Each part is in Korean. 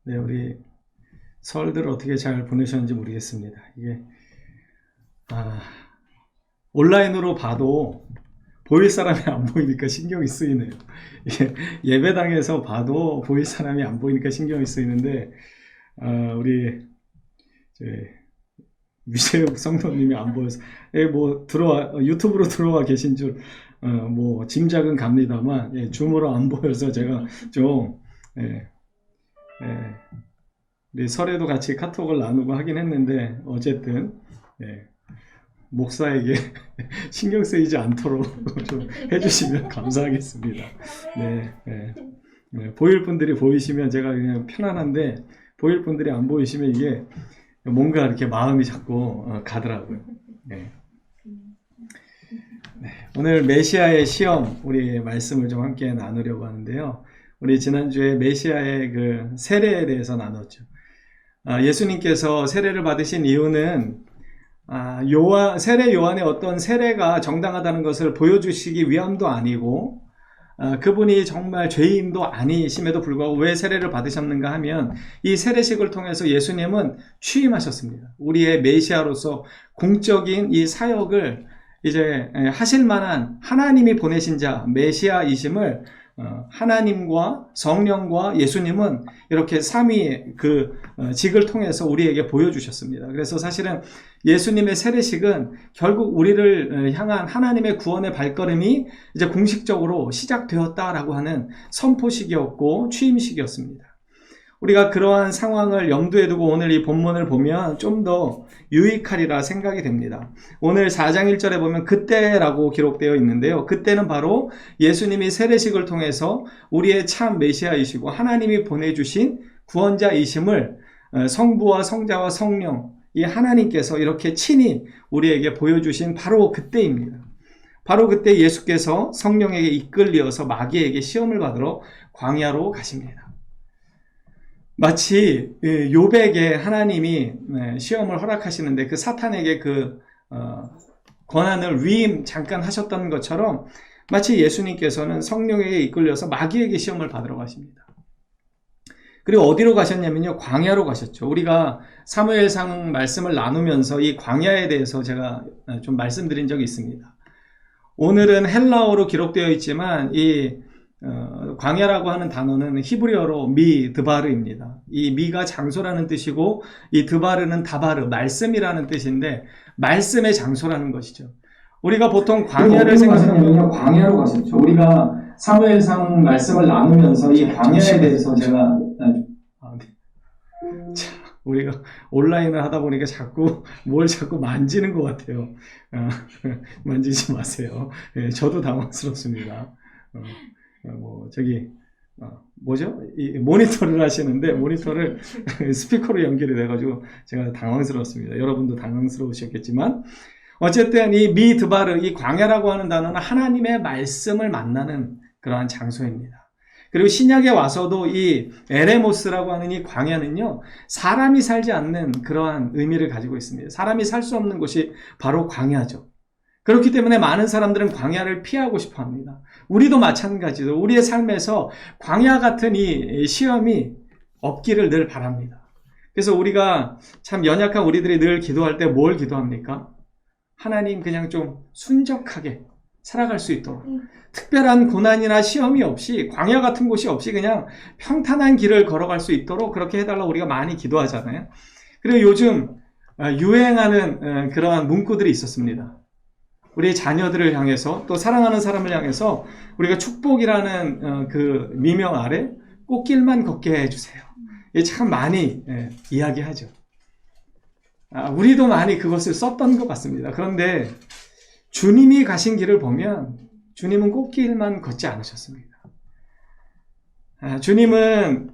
네, 우리 설들 어떻게 잘 보내셨는지 모르겠습니다. 이게 아, 온라인으로 봐도 보일 사람이 안 보이니까 신경이 쓰이네요. 이게 예배당에서 봐도 보일 사람이 안 보이니까 신경이 쓰이는데 우리 위세욱 성도님이 안 보여서 뭐 유튜브로 들어와 계신 줄 뭐 짐작은 갑니다만 줌으로 안 보여서 제가 좀 예, 예, 우리 설에도 같이 카톡을 나누고 하긴 했는데 어쨌든 목사에게 신경 쓰이지 않도록 좀 해주시면 감사하겠습니다. 보일 분들이 보이시면 제가 그냥 편안한데 보일 분들이 안 보이시면 이게 뭔가 이렇게 마음이 자꾸 가더라고요. 오늘 메시아의 시험 우리 말씀을 좀 함께 나누려고 하는데요. 우리 지난주에 메시아의 그 세례에 대해서 나눴죠. 예수님께서 세례를 받으신 이유는 세례 요한의 어떤 세례가 정당하다는 것을 보여주시기 위함도 아니고 그분이 정말 죄인도 아니심에도 불구하고 왜 세례를 받으셨는가 하면 이 세례식을 통해서 예수님은 취임하셨습니다. 우리의 메시아로서 공적인 이 사역을 이제 하실 만한 하나님이 보내신 자 메시아이심을 하나님과 성령과 예수님은 이렇게 삼위의 그 직을 통해서 우리에게 보여주셨습니다. 그래서 사실은 예수님의 세례식은 결국 우리를 향한 하나님의 구원의 발걸음이 이제 공식적으로 시작되었다라고 하는 선포식이었고 취임식이었습니다. 우리가 그러한 상황을 염두에 두고 오늘 이 본문을 보면 좀 더 유익하리라 생각이 됩니다. 오늘 4장 1절에 보면 그때라고 기록되어 있는데요. 그때는 바로 예수님이 세례식을 통해서 우리의 참 메시아이시고 하나님이 보내주신 구원자이심을 성부와 성자와 성령 이 하나님께서 이렇게 친히 우리에게 보여주신 바로 그때입니다. 바로 그때 예수께서 성령에게 이끌려서 마귀에게 시험을 받으러 광야로 가십니다. 마치 욥에게 하나님이 시험을 허락하시는데 그 사탄에게 그 권한을 위임 잠깐 하셨던 것처럼 마치 예수님께서는 성령에게 이끌려서 마귀에게 시험을 받으러 가십니다. 그리고 어디로 가셨냐면요, 광야로 가셨죠. 우리가 사무엘상 말씀을 나누면서 이 광야에 대해서 제가 좀 말씀드린 적이 있습니다. 오늘은 헬라어로 기록되어 있지만 이 광야라고 하는 단어는 히브리어로 드바르입니다. 이 미가 장소라는 뜻이고 이 드바르는 다바르, 말씀이라는 뜻인데 말씀의 장소라는 것이죠. 우리가 보통 광야를 생각하면 광야로 가셨죠. 우리가 사무엘상 말씀을 나누면서 이 광야에 대해서 제가 우리가 온라인을 하다 보니까 자꾸 만지는 것 같아요. 만지지 마세요. 저도 당황스럽습니다. 이 모니터를 하시는데 모니터를 스피커로 연결이 돼가지고 제가 당황스러웠습니다. 여러분도 당황스러우셨겠지만 어쨌든 이 미드바르, 이 광야라고 하는 단어는 하나님의 말씀을 만나는 그러한 장소입니다. 그리고 신약에 와서도 이 에레모스라고 하는 이 광야는요, 사람이 살지 않는 그러한 의미를 가지고 있습니다. 사람이 살 수 없는 곳이 바로 광야죠. 그렇기 때문에 많은 사람들은 광야를 피하고 싶어 합니다. 우리도 마찬가지로 우리의 삶에서 광야 같은 이 시험이 없기를 늘 바랍니다. 그래서 우리가 참 연약한 우리들이 늘 기도할 때 뭘 기도합니까? 하나님 그냥 좀 순적하게 살아갈 수 있도록 특별한 고난이나 시험이 없이 광야 같은 곳이 없이 그냥 평탄한 길을 걸어갈 수 있도록 그렇게 해달라고 우리가 많이 기도하잖아요. 그리고 요즘 유행하는 그러한 문구들이 있었습니다. 우리 자녀들을 향해서 또 사랑하는 사람을 향해서 우리가 축복이라는 그 미명 아래 꽃길만 걷게 해주세요. 이게 참 많이 이야기하죠. 우리도 많이 그것을 썼던 것 같습니다. 그런데 주님이 가신 길을 보면 주님은 꽃길만 걷지 않으셨습니다. 주님은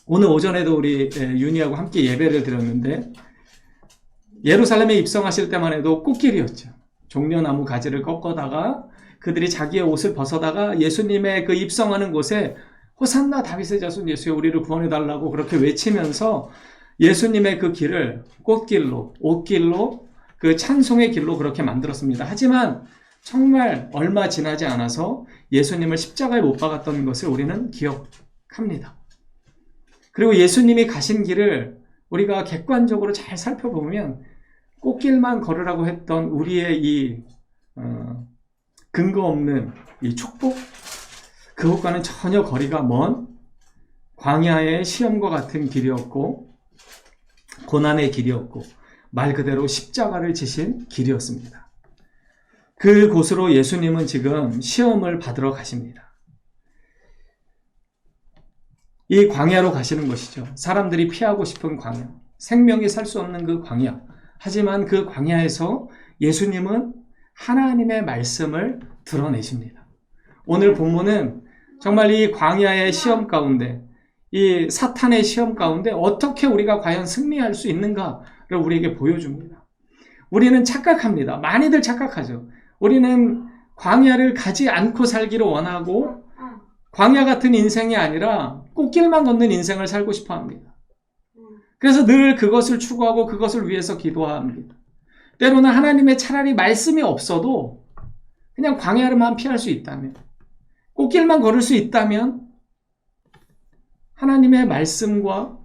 오늘 오전에도 우리 윤희하고 함께 예배를 드렸는데 예루살렘에 입성하실 때만 해도 꽃길이었죠. 종려나무 가지를 꺾어다가 그들이 자기의 옷을 벗어다가 예수님의 그 입성하는 곳에 호산나 다윗의 자손 예수여 우리를 구원해달라고 그렇게 외치면서 예수님의 그 길을 꽃길로, 옷길로, 그 찬송의 길로 그렇게 만들었습니다. 하지만 정말 얼마 지나지 않아서 예수님을 십자가에 못 박았던 것을 우리는 기억합니다. 그리고 예수님이 가신 길을 우리가 객관적으로 잘 살펴보면 꽃길만 걸으라고 했던 우리의 이 근거 없는 이 축복, 그것과는 전혀 거리가 먼 광야의 시험과 같은 길이었고 고난의 길이었고 말 그대로 십자가를 지신 길이었습니다. 그곳으로 예수님은 지금 시험을 받으러 가십니다. 이 광야로 가시는 것이죠. 사람들이 피하고 싶은 광야, 생명이 살 수 없는 그 광야. 하지만 그 광야에서 예수님은 하나님의 말씀을 드러내십니다. 오늘 본문은 정말 이 광야의 시험 가운데, 이 사탄의 시험 가운데 어떻게 우리가 과연 승리할 수 있는가를 우리에게 보여줍니다. 우리는 착각합니다. 많이들 착각하죠. 우리는 광야를 가지 않고 살기를 원하고 광야 같은 인생이 아니라 꽃길만 걷는 인생을 살고 싶어 합니다. 그래서 늘 그것을 추구하고 그것을 위해서 기도합니다. 때로는 하나님의 차라리 말씀이 없어도 그냥 광야를만 피할 수 있다면, 꽃길만 걸을 수 있다면 하나님의 말씀과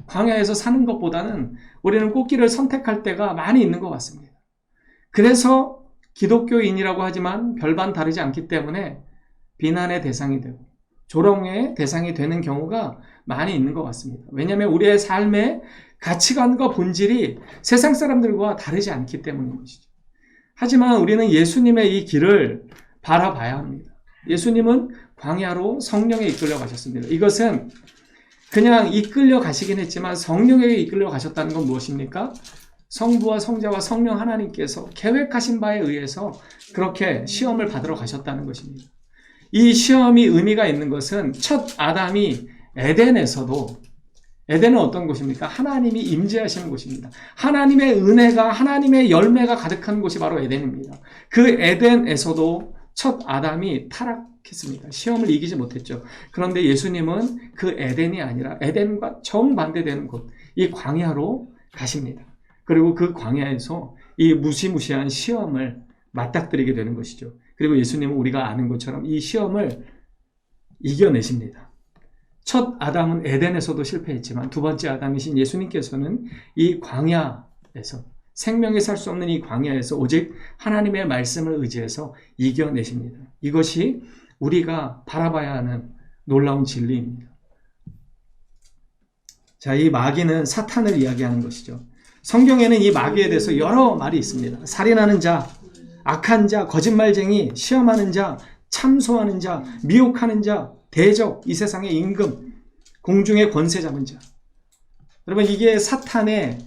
광야에서 사는 것보다는 우리는 꽃길을 선택할 때가 많이 있는 것 같습니다. 그래서 기독교인이라고 하지만 별반 다르지 않기 때문에 비난의 대상이 되고 조롱의 대상이 되는 경우가 많이 있는 것 같습니다. 왜냐하면 우리의 삶의 가치관과 본질이 세상 사람들과 다르지 않기 때문인 것이죠. 하지만 우리는 예수님의 이 길을 바라봐야 합니다. 예수님은 광야로 성령에 이끌려 가셨습니다. 이것은 그냥 이끌려 가시긴 했지만 성령에게 이끌려 가셨다는 건 무엇입니까? 성부와 성자와 성령 하나님께서 계획하신 바에 의해서 그렇게 시험을 받으러 가셨다는 것입니다. 이 시험이 의미가 있는 것은 첫 아담이 에덴에서도, 에덴은 어떤 곳입니까? 하나님이 임재하시는 곳입니다. 하나님의 은혜가, 하나님의 열매가 가득한 곳이 바로 에덴입니다. 그 에덴에서도 첫 아담이 타락했습니다. 시험을 이기지 못했죠. 그런데 예수님은 그 에덴이 아니라 에덴과 정반대되는 곳, 이 광야로 가십니다. 그리고 그 광야에서 이 무시무시한 시험을 맞닥뜨리게 되는 것이죠. 그리고 예수님은 우리가 아는 것처럼 이 시험을 이겨내십니다. 첫 아담은 에덴에서도 실패했지만 두 번째 아담이신 예수님께서는 이 광야에서, 생명이 살 수 없는 이 광야에서 오직 하나님의 말씀을 의지해서 이겨내십니다. 이것이 우리가 바라봐야 하는 놀라운 진리입니다. 자, 이 마귀는 사탄을 이야기하는 것이죠. 성경에는 이 마귀에 대해서 여러 말이 있습니다. 살인하는 자, 악한 자, 거짓말쟁이, 시험하는 자, 참소하는 자, 미혹하는 자, 대적, 이 세상의 임금, 공중의 권세 잡은 자. 여러분, 이게 사탄의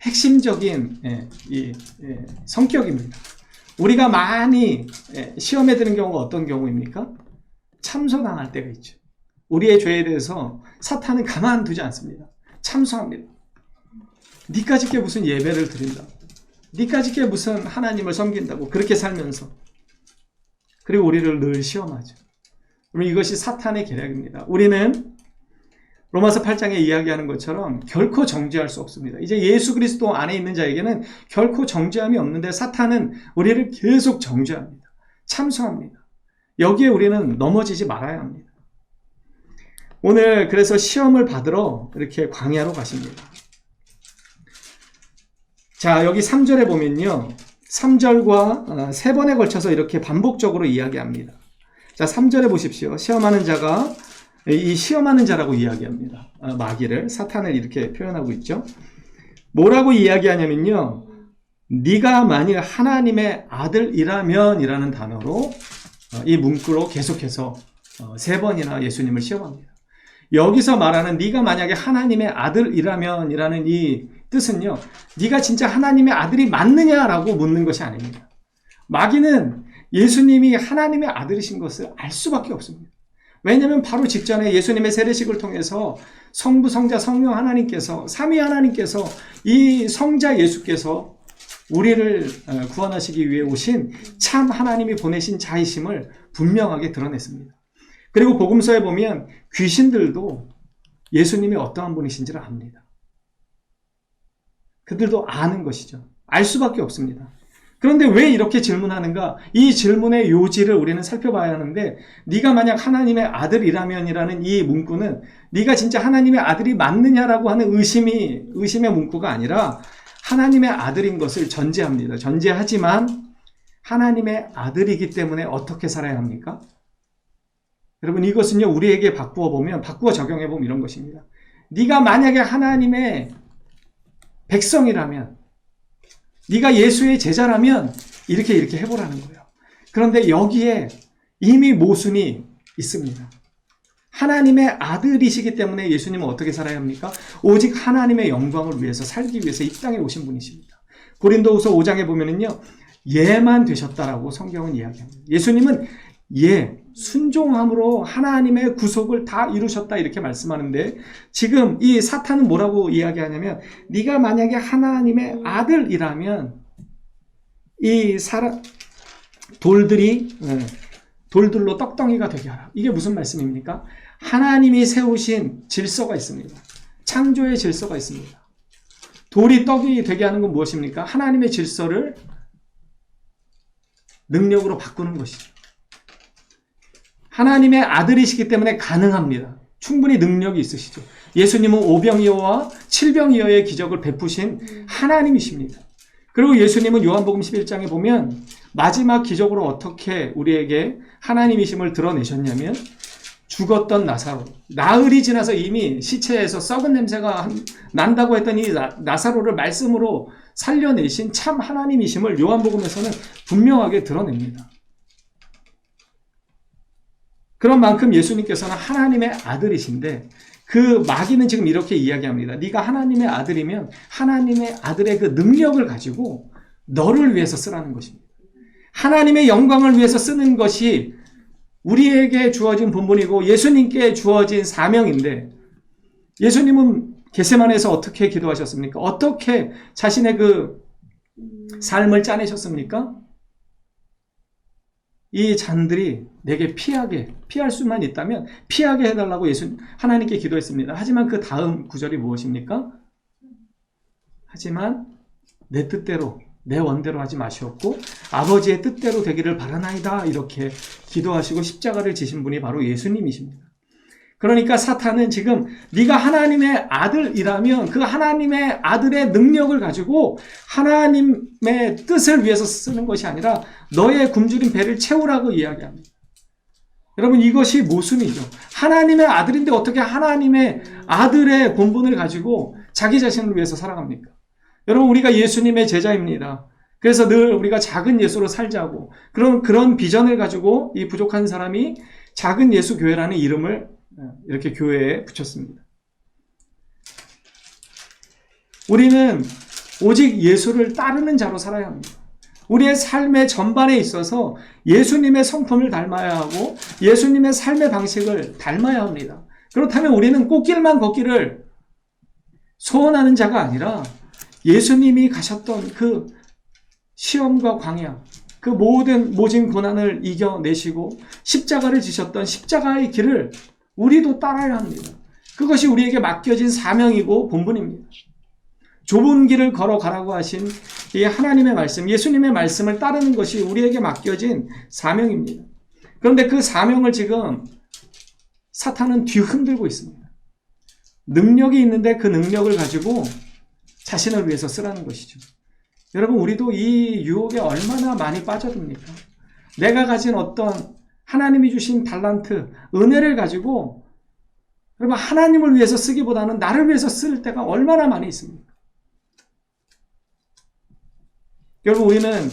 핵심적인 성격입니다. 우리가 많이 시험에 드는 경우가 어떤 경우입니까? 참소당할 때가 있죠. 우리의 죄에 대해서 사탄은 가만두지 않습니다. 참소합니다. 니까짓 게 무슨 예배를 드린다, 니까짓 게 무슨 하나님을 섬긴다고 그렇게 살면서, 그리고 우리를 늘 시험하죠. 그럼 이것이 사탄의 계략입니다. 우리는 로마서 8장에 이야기하는 것처럼 결코 정죄할 수 없습니다. 이제 예수 그리스도 안에 있는 자에게는 결코 정죄함이 없는데 사탄은 우리를 계속 정죄합니다. 참소합니다. 여기에 우리는 넘어지지 말아야 합니다. 오늘 그래서 시험을 받으러 이렇게 광야로 가십니다. 자, 여기 3절에 보면요, 3절과 3번에 걸쳐서 이렇게 반복적으로 이야기합니다. 자, 3절에 보십시오. 시험하는 자가, 이 시험하는 자라고 이야기합니다. 마귀를, 사탄을 이렇게 표현하고 있죠. 뭐라고 이야기하냐면요, 네가 만일 하나님의 아들이라면 이라는 단어로 이 문구로 계속해서 3번이나 예수님을 시험합니다. 여기서 말하는 네가 만약에 하나님의 아들이라면 이라는 이 뜻은요, 네가 진짜 하나님의 아들이 맞느냐라고 묻는 것이 아닙니다. 마귀는 예수님이 하나님의 아들이신 것을 알 수밖에 없습니다. 왜냐하면 바로 직전에 예수님의 세례식을 통해서 성부, 성자, 성령 하나님께서, 삼위 하나님께서, 이 성자 예수께서 우리를 구원하시기 위해 오신 참 하나님이 보내신 자이심을 분명하게 드러냈습니다. 그리고 복음서에 보면 귀신들도 예수님이 어떠한 분이신지를 압니다. 그들도 아는 것이죠. 알 수밖에 없습니다. 그런데 왜 이렇게 질문하는가? 이 질문의 요지를 우리는 살펴봐야 하는데, 네가 만약 하나님의 아들이라면이라는 이 문구는 네가 진짜 하나님의 아들이 맞느냐라고 하는 의심의 문구가 아니라 하나님의 아들인 것을 전제합니다. 전제하지만 하나님의 아들이기 때문에 어떻게 살아야 합니까? 여러분, 이것은요, 우리에게 바꾸어 적용해 보면 이런 것입니다. 네가 만약에 하나님의 백성이라면, 네가 예수의 제자라면 이렇게 해보라는 거예요. 그런데 여기에 이미 모순이 있습니다. 하나님의 아들이시기 때문에 예수님은 어떻게 살아야 합니까? 오직 하나님의 영광을 위해서 살기 위해서 이 땅에 오신 분이십니다. 고린도후서 5장에 보면은요, 예만 되셨다라고 성경은 이야기합니다. 예수님은 순종함으로 하나님의 구속을 다 이루셨다 이렇게 말씀하는데, 지금 이 사탄은 뭐라고 이야기하냐면, 네가 만약에 하나님의 아들이라면 이 돌들로 떡덩이가 되게 하라. 이게 무슨 말씀입니까? 하나님이 세우신 질서가 있습니다. 창조의 질서가 있습니다. 돌이 떡이 되게 하는 건 무엇입니까? 하나님의 질서를 능력으로 바꾸는 것이죠. 하나님의 아들이시기 때문에 가능합니다. 충분히 능력이 있으시죠. 예수님은 오병이어와 칠병이어의 기적을 베푸신 하나님이십니다. 그리고 예수님은 요한복음 11장에 보면 마지막 기적으로 어떻게 우리에게 하나님이심을 드러내셨냐면, 죽었던 나사로, 나흘이 지나서 이미 시체에서 썩은 냄새가 난다고 했던 이 나사로를 말씀으로 살려내신 참 하나님이심을 요한복음에서는 분명하게 드러냅니다. 그런 만큼 예수님께서는 하나님의 아들이신데, 그 마귀는 지금 이렇게 이야기합니다. 네가 하나님의 아들이면 하나님의 아들의 그 능력을 가지고 너를 위해서 쓰라는 것입니다. 하나님의 영광을 위해서 쓰는 것이 우리에게 주어진 본분이고 예수님께 주어진 사명인데, 예수님은 겟세마네에서 어떻게 기도하셨습니까? 어떻게 자신의 그 삶을 짜내셨습니까? 이 잔들이 내게 피할 수만 있다면 피하게 해달라고 하나님께 기도했습니다. 하지만 그 다음 구절이 무엇입니까? 하지만 내 뜻대로, 내 원대로 하지 마시옵고 아버지의 뜻대로 되기를 바라나이다, 이렇게 기도하시고 십자가를 지신 분이 바로 예수님이십니다. 그러니까 사탄은 지금 네가 하나님의 아들이라면 그 하나님의 아들의 능력을 가지고 하나님의 뜻을 위해서 쓰는 것이 아니라 너의 굶주린 배를 채우라고 이야기합니다. 여러분, 이것이 모순이죠. 하나님의 아들인데 어떻게 하나님의 아들의 본분을 가지고 자기 자신을 위해서 살아갑니까? 여러분, 우리가 예수님의 제자입니다. 그래서 늘 우리가 작은 예수로 살자고, 그런 비전을 가지고 이 부족한 사람이 작은 예수 교회라는 이름을 이렇게 교회에 붙였습니다. 우리는 오직 예수를 따르는 자로 살아야 합니다. 우리의 삶의 전반에 있어서 예수님의 성품을 닮아야 하고 예수님의 삶의 방식을 닮아야 합니다. 그렇다면 우리는 꽃길만 걷기를 소원하는 자가 아니라 예수님이 가셨던 그 시험과 광야, 그 모진 고난을 이겨내시고 십자가를 지셨던 십자가의 길을 우리도 따라야 합니다. 그것이 우리에게 맡겨진 사명이고 본분입니다. 좁은 길을 걸어가라고 하신 이 하나님의 말씀, 예수님의 말씀을 따르는 것이 우리에게 맡겨진 사명입니다. 그런데 그 사명을 지금 사탄은 뒤흔들고 있습니다. 능력이 있는데 그 능력을 가지고 자신을 위해서 쓰라는 것이죠. 여러분, 우리도 이 유혹에 얼마나 많이 빠져듭니까? 내가 가진 어떤 하나님이 주신 달란트, 은혜를 가지고 여러분 하나님을 위해서 쓰기보다는 나를 위해서 쓸 때가 얼마나 많이 있습니까? 여러분, 우리는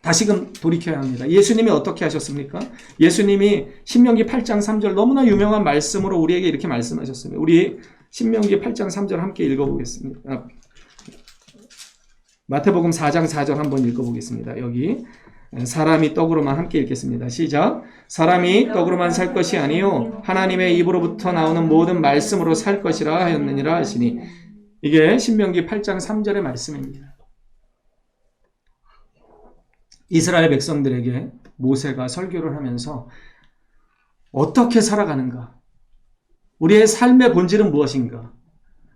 다시금 돌이켜야 합니다. 예수님이 어떻게 하셨습니까? 예수님이 신명기 8장 3절 너무나 유명한 말씀으로 우리에게 이렇게 말씀하셨습니다. 우리 신명기 8장 3절 함께 읽어보겠습니다. 마태복음 4장 4절 한번 읽어보겠습니다. 여기 사람이 떡으로만 함께 읽겠습니다. 시작. 사람이 떡으로만 살 것이 아니요 하나님의 입으로부터 나오는 모든 말씀으로 살 것이라 하였느니라 하시니, 이게 신명기 8장 3절의 말씀입니다. 이스라엘 백성들에게 모세가 설교를 하면서 어떻게 살아가는가, 우리의 삶의 본질은 무엇인가,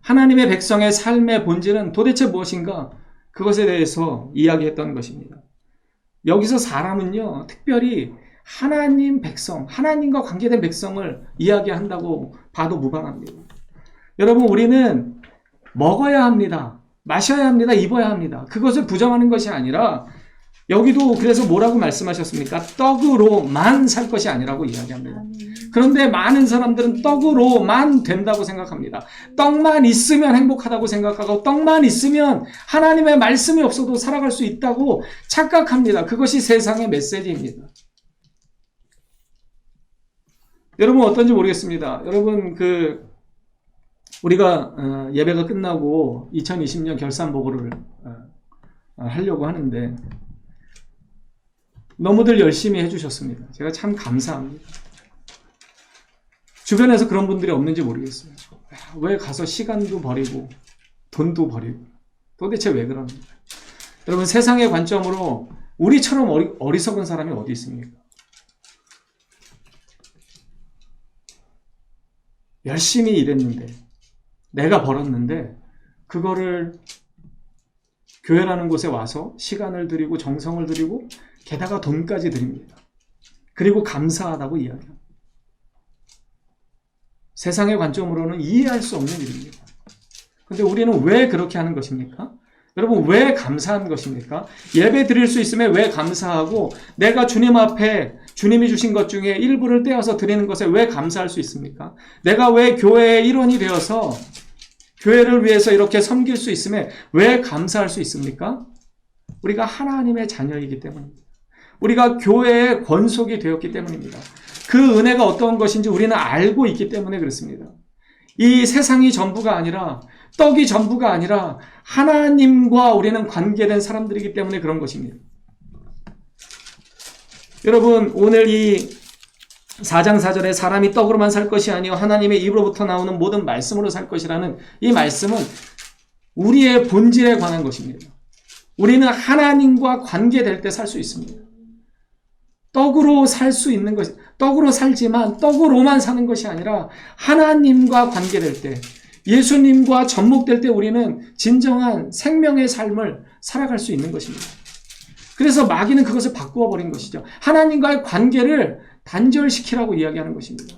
하나님의 백성의 삶의 본질은 도대체 무엇인가, 그것에 대해서 이야기했던 것입니다. 여기서 사람은요, 특별히 하나님 백성, 하나님과 관계된 백성을 이야기한다고 봐도 무방합니다. 여러분, 우리는 먹어야 합니다. 마셔야 합니다. 입어야 합니다. 그것을 부정하는 것이 아니라 여기도 그래서 뭐라고 말씀하셨습니까? 떡으로만 살 것이 아니라고 이야기합니다. 그런데 많은 사람들은 떡으로만 된다고 생각합니다. 떡만 있으면 행복하다고 생각하고 떡만 있으면 하나님의 말씀이 없어도 살아갈 수 있다고 착각합니다. 그것이 세상의 메시지입니다. 여러분 어떤지 모르겠습니다. 여러분 우리가 예배가 끝나고 2020년 결산 보고를 하려고 하는데 너무들 열심히 해주셨습니다. 제가 참 감사합니다. 주변에서 그런 분들이 없는지 모르겠어요. 왜 가서 시간도 버리고 돈도 버리고 도대체 왜 그럽니까? 여러분 세상의 관점으로 우리처럼 어리석은 사람이 어디 있습니까? 열심히 일했는데 내가 벌었는데 그거를 교회라는 곳에 와서 시간을 들이고 정성을 들이고 게다가 돈까지 드립니다. 그리고 감사하다고 이야기합니다. 세상의 관점으로는 이해할 수 없는 일입니다. 그런데 우리는 왜 그렇게 하는 것입니까? 여러분 왜 감사한 것입니까? 예배 드릴 수 있으면 왜 감사하고 내가 주님 앞에 주님이 주신 것 중에 일부를 떼어서 드리는 것에 왜 감사할 수 있습니까? 내가 왜 교회의 일원이 되어서 교회를 위해서 이렇게 섬길 수 있으면 왜 감사할 수 있습니까? 우리가 하나님의 자녀이기 때문입니다. 우리가 교회의 권속이 되었기 때문입니다. 그 은혜가 어떤 것인지 우리는 알고 있기 때문에 그렇습니다. 이 세상이 전부가 아니라 떡이 전부가 아니라 하나님과 우리는 관계된 사람들이기 때문에 그런 것입니다. 여러분 오늘 이 4장 4절에 사람이 떡으로만 살 것이 아니요 하나님의 입으로부터 나오는 모든 말씀으로 살 것이라는 이 말씀은 우리의 본질에 관한 것입니다. 우리는 하나님과 관계될 때 살 수 있습니다. 떡으로 살 수 있는 것, 떡으로 살지만 떡으로만 사는 것이 아니라 하나님과 관계될 때, 예수님과 접목될 때 우리는 진정한 생명의 삶을 살아갈 수 있는 것입니다. 그래서 마귀는 그것을 바꾸어 버린 것이죠. 하나님과의 관계를 단절시키라고 이야기하는 것입니다.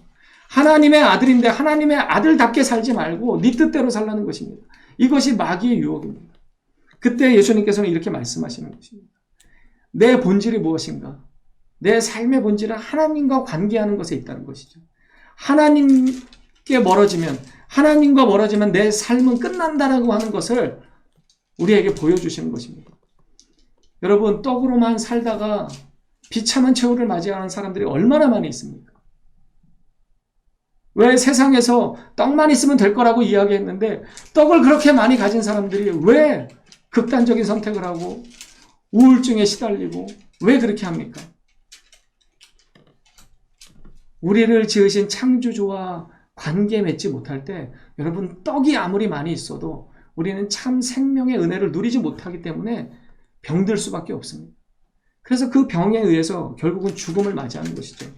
하나님의 아들인데 하나님의 아들답게 살지 말고 네 뜻대로 살라는 것입니다. 이것이 마귀의 유혹입니다. 그때 예수님께서는 이렇게 말씀하시는 것입니다. 내 본질이 무엇인가? 내 삶의 본질은 하나님과 관계하는 것에 있다는 것이죠. 하나님과 멀어지면 내 삶은 끝난다라고 하는 것을 우리에게 보여주시는 것입니다. 여러분 떡으로만 살다가 비참한 최후를 맞이하는 사람들이 얼마나 많이 있습니까? 왜 세상에서 떡만 있으면 될 거라고 이야기했는데 떡을 그렇게 많이 가진 사람들이 왜 극단적인 선택을 하고 우울증에 시달리고 왜 그렇게 합니까? 우리를 지으신 창조주와 관계 맺지 못할 때 여러분 떡이 아무리 많이 있어도 우리는 참 생명의 은혜를 누리지 못하기 때문에 병들 수밖에 없습니다. 그래서 그 병에 의해서 결국은 죽음을 맞이하는 것이죠.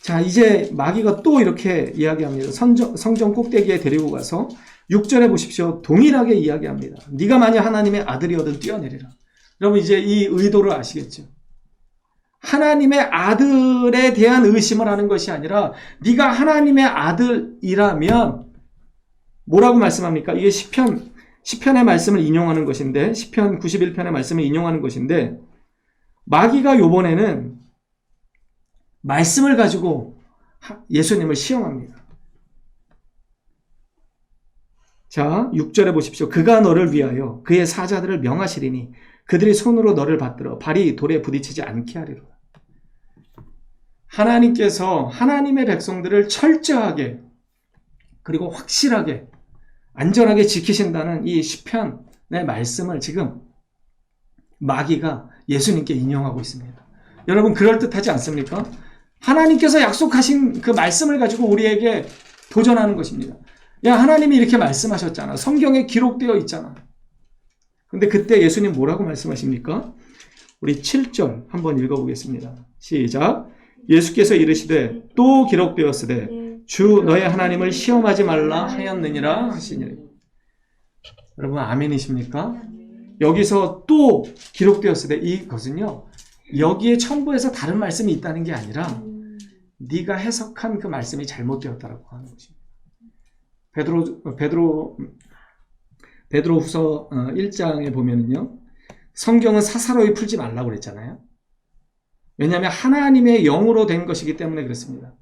자, 이제 마귀가 또 이렇게 이야기합니다. 성전 꼭대기에 데리고 가서 6절에 보십시오. 동일하게 이야기합니다. 네가 만약 하나님의 아들이어든 뛰어내리라. 여러분 이제 이 의도를 아시겠죠? 하나님의 아들에 대한 의심을 하는 것이 아니라 네가 하나님의 아들이라면 뭐라고 말씀합니까? 이게 시편의 말씀을 인용하는 것인데 시편 91편의 말씀을 인용하는 것인데 마귀가 이번에는 말씀을 가지고 예수님을 시험합니다. 자, 6절에 보십시오. 그가 너를 위하여 그의 사자들을 명하시리니 그들이 손으로 너를 받들어 발이 돌에 부딪히지 않게 하리로다. 하나님께서 하나님의 백성들을 철저하게 그리고 확실하게 안전하게 지키신다는 이 시편의 말씀을 지금 마귀가 예수님께 인용하고 있습니다. 여러분 그럴듯하지 않습니까? 하나님께서 약속하신 그 말씀을 가지고 우리에게 도전하는 것입니다. 야, 하나님이 이렇게 말씀하셨잖아. 성경에 기록되어 있잖아. 근데 그때 예수님 뭐라고 말씀하십니까? 우리 7절 한번 읽어보겠습니다. 시작. 예수께서 이르시되 또 기록되었으되 주 너의 하나님을 시험하지 말라 하였느니라 하시니. 여러분 아멘이십니까? 여기서 또 기록되었을 때 이것은요, 여기에 첨부해서 다른 말씀이 있다는 게 아니라 네가 해석한 그 말씀이 잘못되었다라고 하는 것입니다. 베드로후서 1장에 보면은요, 성경은 사사로이 풀지 말라고 그랬잖아요. 왜냐하면 하나님의 영으로 된 것이기 때문에 그렇습니다.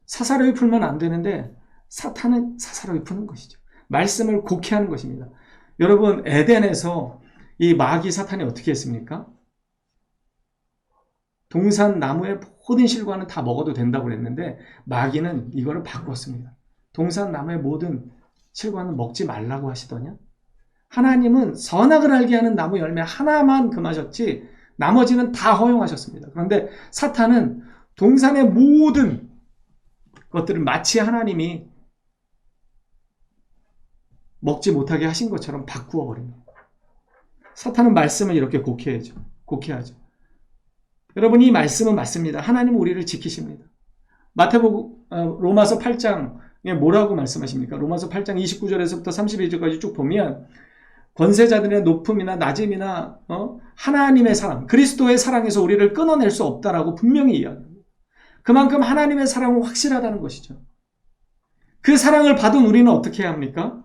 사사로이 풀면 안 되는데 사탄은 사사로이 푸는 것이죠. 말씀을 곡해하는 것입니다. 여러분, 에덴에서 이 마귀 사탄이 어떻게 했습니까? 동산 나무의 모든 실과는 다 먹어도 된다고 그랬는데 마귀는 이거를 바꿨습니다. 동산 나무의 모든 실과는 먹지 말라고 하시더냐? 하나님은 선악을 알게 하는 나무 열매 하나만 금하셨지 나머지는 다 허용하셨습니다. 그런데 사탄은 동산의 모든 것들을 마치 하나님이 먹지 못하게 하신 것처럼 바꾸어 버립니다. 사탄은 말씀을 이렇게 곡해하죠. 여러분, 이 말씀은 맞습니다. 하나님은 우리를 지키십니다. 로마서 8장에 뭐라고 말씀하십니까? 로마서 8장 29절에서부터 32절까지 쭉 보면 권세자들의 높음이나 낮음이나 하나님의 사랑, 그리스도의 사랑에서 우리를 끊어낼 수 없다라고 분명히 이야기합니다. 그만큼 하나님의 사랑은 확실하다는 것이죠. 그 사랑을 받은 우리는 어떻게 해야 합니까?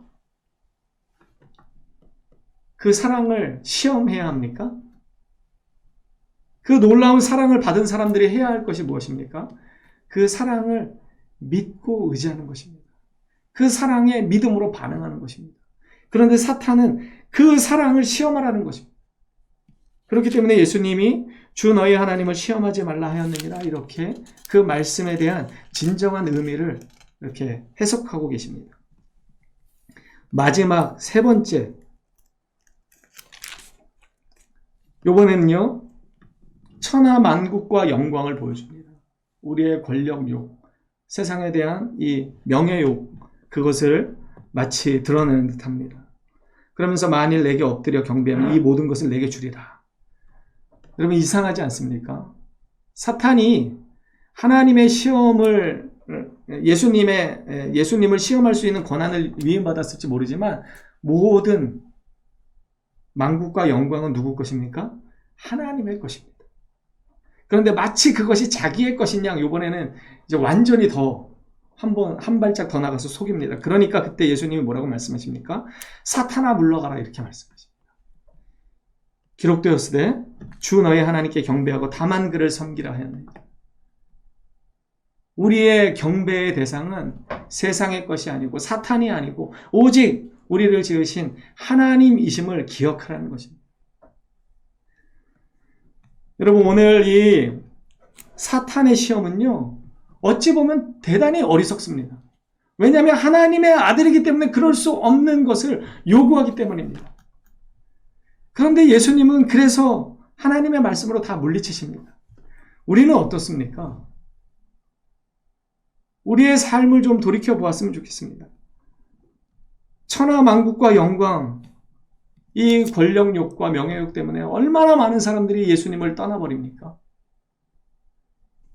그 사랑을 시험해야 합니까? 그 놀라운 사랑을 받은 사람들이 해야 할 것이 무엇입니까? 그 사랑을 믿고 의지하는 것입니다. 그 사랑에 믿음으로 반응하는 것입니다. 그런데 사탄은 그 사랑을 시험하라는 것입니다. 그렇기 때문에 예수님이 주 너희 하나님을 시험하지 말라 하였느니라, 이렇게 그 말씀에 대한 진정한 의미를 이렇게 해석하고 계십니다. 마지막 세 번째, 이번에는요, 천하 만국과 영광을 보여줍니다. 우리의 권력욕, 세상에 대한 이 명예욕, 그것을 마치 드러내는 듯합니다. 그러면서 만일 내게 엎드려 경배하면 이 모든 것을 내게 주리라. 여러분, 이상하지 않습니까? 사탄이 하나님의 시험을, 예수님을 시험할 수 있는 권한을 위임받았을지 모르지만 모든 만국과 영광은 누구 것입니까? 하나님의 것입니다. 그런데 마치 그것이 자기의 것이냐, 이번에는 이제 완전히 한 발짝 더 나가서 속입니다. 그러니까 그때 예수님이 뭐라고 말씀하십니까? 사탄아 물러가라, 이렇게 말씀하십니다. 기록되었으되 주 너희 하나님께 경배하고 다만 그를 섬기라 하였느니라. 우리의 경배의 대상은 세상의 것이 아니고 사탄이 아니고 오직 우리를 지으신 하나님이심을 기억하라는 것입니다. 여러분, 오늘 이 사탄의 시험은요, 어찌 보면 대단히 어리석습니다. 왜냐하면 하나님의 아들이기 때문에 그럴 수 없는 것을 요구하기 때문입니다. 그런데 예수님은 그래서 하나님의 말씀으로 다 물리치십니다. 우리는 어떻습니까? 우리의 삶을 좀 돌이켜 보았으면 좋겠습니다. 천하 만국과 영광, 이 권력욕과 명예욕 때문에 얼마나 많은 사람들이 예수님을 떠나버립니까?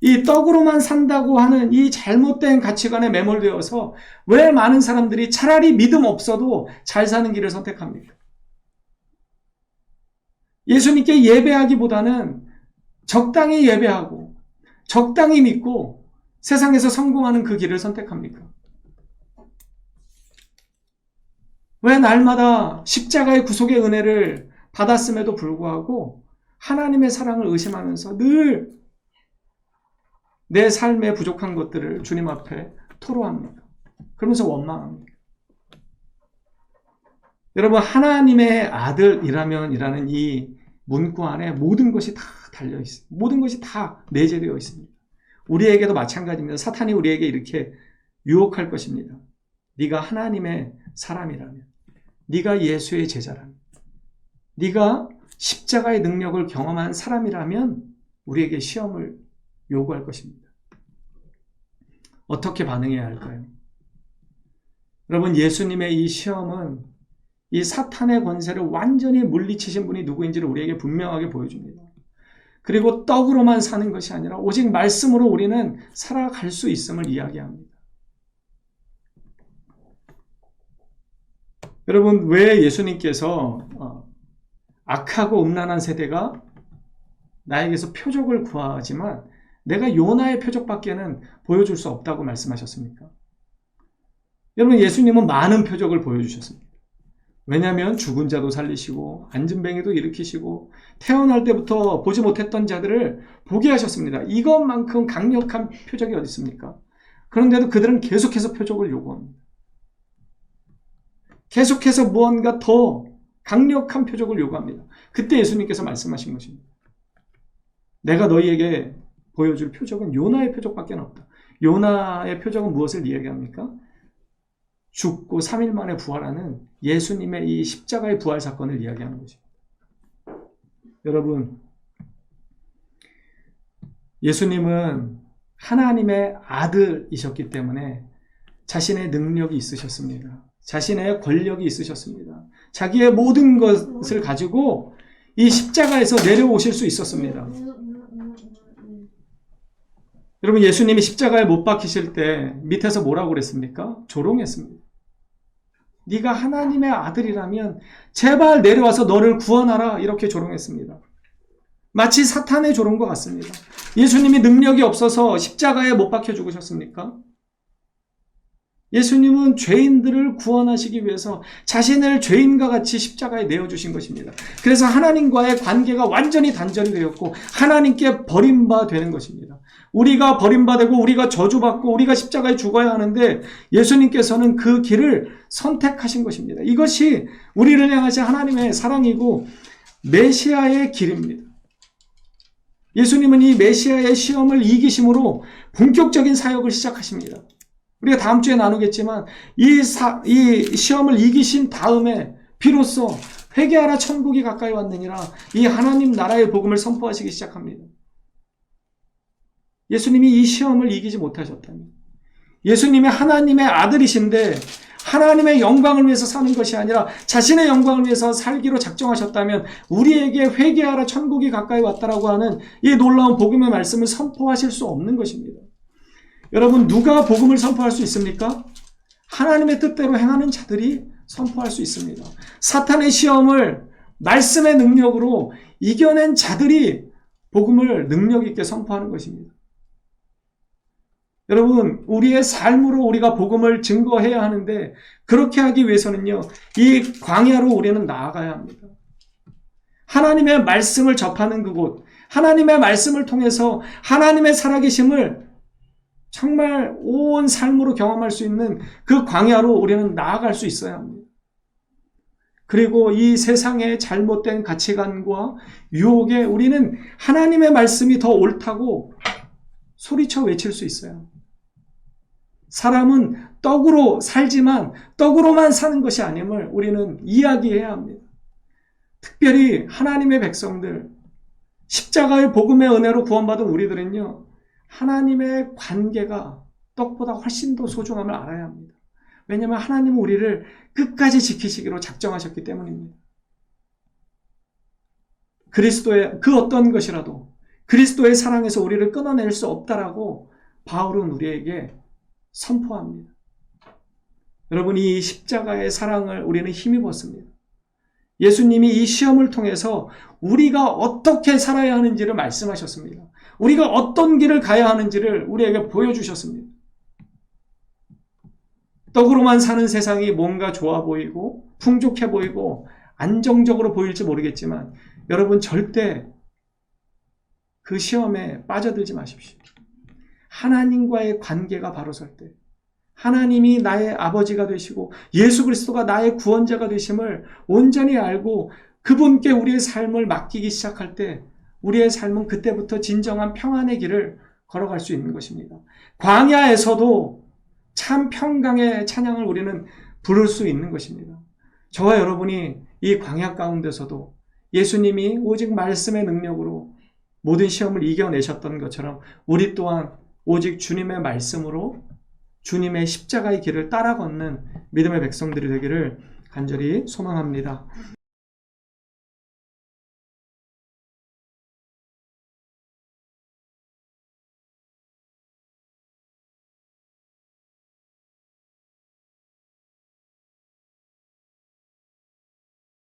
이 떡으로만 산다고 하는 이 잘못된 가치관에 매몰되어서 왜 많은 사람들이 차라리 믿음 없어도 잘 사는 길을 선택합니까? 예수님께 예배하기보다는 적당히 예배하고 적당히 믿고 세상에서 성공하는 그 길을 선택합니까? 왜 날마다 십자가의 구속의 은혜를 받았음에도 불구하고 하나님의 사랑을 의심하면서 늘 내 삶의 부족한 것들을 주님 앞에 토로합니다. 그러면서 원망합니다. 여러분, 하나님의 아들이라면이라는 이 문구 안에 모든 것이 다 달려 있습니다. 모든 것이 다 내재되어 있습니다. 우리에게도 마찬가지입니다. 사탄이 우리에게 이렇게 유혹할 것입니다. 네가 하나님의 사람이라면, 네가 예수의 제자라면, 네가 십자가의 능력을 경험한 사람이라면 우리에게 시험을 요구할 것입니다. 어떻게 반응해야 할까요? 여러분, 예수님의 이 시험은 이 사탄의 권세를 완전히 물리치신 분이 누구인지를 우리에게 분명하게 보여줍니다. 그리고 떡으로만 사는 것이 아니라 오직 말씀으로 우리는 살아갈 수 있음을 이야기합니다. 여러분, 왜 예수님께서 악하고 음란한 세대가 나에게서 표적을 구하지만 내가 요나의 표적밖에는 보여줄 수 없다고 말씀하셨습니까? 여러분, 예수님은 많은 표적을 보여주셨습니다. 왜냐하면 죽은 자도 살리시고 안진뱅이도 일으키시고 태어날 때부터 보지 못했던 자들을 보게 하셨습니다. 이것만큼 강력한 표적이 어디 있습니까? 그런데도 그들은 계속해서 표적을 요구합니다. 계속해서 무언가 더 강력한 표적을 요구합니다. 그때 예수님께서 말씀하신 것입니다. 내가 너희에게 보여줄 표적은 요나의 표적밖에 없다. 요나의 표적은 무엇을 이야기합니까? 죽고 3일 만에 부활하는 예수님의 이 십자가의 부활 사건을 이야기하는 것입니다. 여러분, 예수님은 하나님의 아들이셨기 때문에 자신의 능력이 있으셨습니다. 자신의 권력이 있으셨습니다. 자기의 모든 것을 가지고 이 십자가에서 내려오실 수 있었습니다. 여러분, 예수님이 십자가에 못 박히실 때 밑에서 뭐라고 그랬습니까? 조롱했습니다. 네가 하나님의 아들이라면 제발 내려와서 너를 구원하라, 이렇게 조롱했습니다. 마치 사탄의 조롱과 같습니다. 예수님이 능력이 없어서 십자가에 못 박혀 죽으셨습니까? 예수님은 죄인들을 구원하시기 위해서 자신을 죄인과 같이 십자가에 내어주신 것입니다. 그래서 하나님과의 관계가 완전히 단절이 되었고 하나님께 버림받는 것입니다. 우리가 버림받고 우리가 저주받고 우리가 십자가에 죽어야 하는데 예수님께서는 그 길을 선택하신 것입니다. 이것이 우리를 향하신 하나님의 사랑이고 메시아의 길입니다. 예수님은 이 메시아의 시험을 이기심으로 본격적인 사역을 시작하십니다. 우리가 다음 주에 나누겠지만 이 시험을 이기신 다음에 비로소 회개하라 천국이 가까이 왔느니라 이 하나님 나라의 복음을 선포하시기 시작합니다. 예수님이 이 시험을 이기지 못하셨다니, 예수님이 하나님의 아들이신데 하나님의 영광을 위해서 사는 것이 아니라 자신의 영광을 위해서 살기로 작정하셨다면 우리에게 회개하라 천국이 가까이 왔다라고 하는 이 놀라운 복음의 말씀을 선포하실 수 없는 것입니다. 여러분, 누가 복음을 선포할 수 있습니까? 하나님의 뜻대로 행하는 자들이 선포할 수 있습니다. 사탄의 시험을 말씀의 능력으로 이겨낸 자들이 복음을 능력 있게 선포하는 것입니다. 여러분, 우리의 삶으로 우리가 복음을 증거해야 하는데 그렇게 하기 위해서는요, 이 광야로 우리는 나아가야 합니다. 하나님의 말씀을 접하는 그곳, 하나님의 말씀을 통해서 하나님의 살아계심을 정말 온 삶으로 경험할 수 있는 그 광야로 우리는 나아갈 수 있어야 합니다. 그리고 이 세상의 잘못된 가치관과 유혹에 우리는 하나님의 말씀이 더 옳다고 소리쳐 외칠 수 있어요. 사람은 떡으로 살지만 떡으로만 사는 것이 아님을 우리는 이야기해야 합니다. 특별히 하나님의 백성들, 십자가의 복음의 은혜로 구원받은 우리들은요, 하나님의 관계가 떡보다 훨씬 더 소중함을 알아야 합니다. 왜냐하면 하나님은 우리를 끝까지 지키시기로 작정하셨기 때문입니다. 그리스도의 그 어떤 것이라도 그리스도의 사랑에서 우리를 끊어낼 수 없다라고 바울은 우리에게 선포합니다. 여러분, 이 십자가의 사랑을 우리는 힘입었습니다. 예수님이 이 시험을 통해서 우리가 어떻게 살아야 하는지를 말씀하셨습니다. 우리가 어떤 길을 가야 하는지를 우리에게 보여주셨습니다. 떡으로만 사는 세상이 뭔가 좋아 보이고 풍족해 보이고 안정적으로 보일지 모르겠지만 여러분, 절대 그 시험에 빠져들지 마십시오. 하나님과의 관계가 바로 설 때, 하나님이 나의 아버지가 되시고 예수 그리스도가 나의 구원자가 되심을 온전히 알고 그분께 우리의 삶을 맡기기 시작할 때 우리의 삶은 그때부터 진정한 평안의 길을 걸어갈 수 있는 것입니다. 광야에서도 참 평강의 찬양을 우리는 부를 수 있는 것입니다. 저와 여러분이 이 광야 가운데서도 예수님이 오직 말씀의 능력으로 모든 시험을 이겨내셨던 것처럼 우리 또한 오직 주님의 말씀으로 주님의 십자가의 길을 따라 걷는 믿음의 백성들이 되기를 간절히 소망합니다.